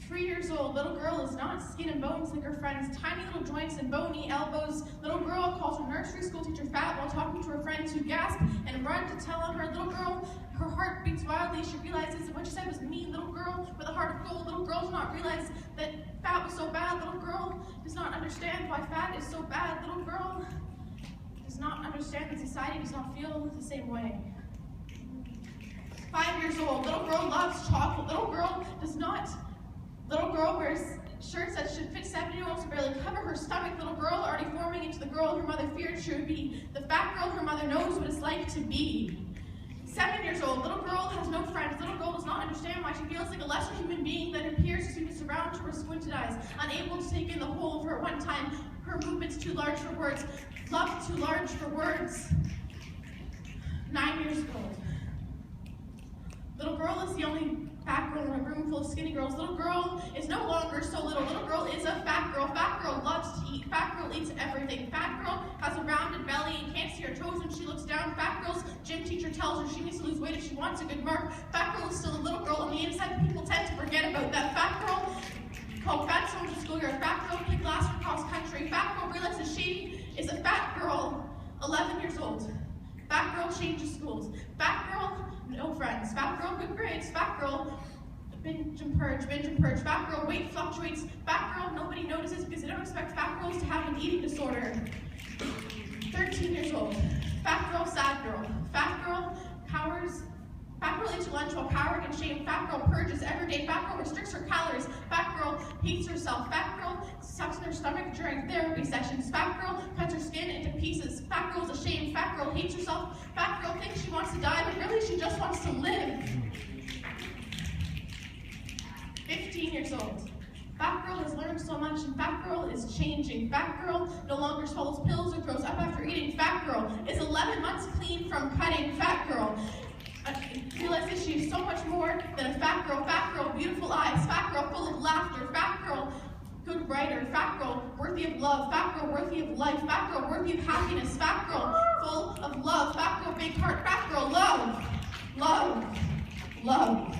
3 years old, little girl is not skin and bones like her friends, tiny little joints and bony elbows. Little girl calls her nursery school teacher fat while talking to her friends who gasp and run to tell on her. Little girl, her heart beats wildly. She realizes that what she said was mean. Little girl with a heart of gold. Little girl does not realize that fat was so bad. Little girl does not understand why fat is so bad. Little girl does not understand that society does not feel the same way. 5 years old, little girl loves chocolate. Little girl wears shirts that should fit 7-year-olds to barely cover her stomach. Little girl already forming into the girl her mother feared she would be. The fat girl her mother knows what it's like to be. 7 years old, little girl has no friends. Little girl does not understand why she feels like a lesser human being than her peers who seem to surround her with squinted eyes, unable to take in the whole of her at one time. Her movements too large for words, love too large for words. 9 years old. Little girl is the only fat girl in a room full of skinny girls. Little girl is no longer so little. Little girl is a fat girl. Fat girl loves to eat. Fat girl eats everything. Fat girl has a rounded belly and can't see her toes when she looks down. Fat girl's gym teacher tells her she needs to lose weight if she wants a good mark. Fat girl is still a little girl on the inside, but people tend to forget about that. Fat girl called fat soldier schoolyard. Fat girl picked last for cross country. Fat girl realizes she is a fat girl, 11 years old. Fat girl changes schools. Fat girl, no friends. Fat girl, good grades. Fat girl, binge and purge, binge and purge. Fat girl, weight fluctuates. Fat girl, nobody notices because they don't expect fat girls to have an eating disorder. 13 years old. Fat girl, sad girl. Fat girl, cowers. Fat girl eats lunch while cowering in shame. Fat girl purges every day. Fat girl restricts her calories. Fat girl hates herself. Fat girl sucks in her stomach during therapy sessions. Fat girl cuts her skin into pieces. Fat girl is ashamed. Fat girl hates herself. Fat girl thinks she wants to die, but really she just wants to live. 15 years old. Fat girl has learned so much, and fat girl is changing. Fat girl no longer swallows pills or throws up after eating. Fat girl is 11 months clean from cutting. Fat girl realizes she's so much more than a fat girl. Fat girl, beautiful eyes. Fat girl, full of laughter. Fat girl, good writer. Fat girl, worthy of love. Fat girl, worthy of life. Fat girl, worthy of happiness. Fat girl, full of love. Fat girl, big heart. Fat girl, love, love, love.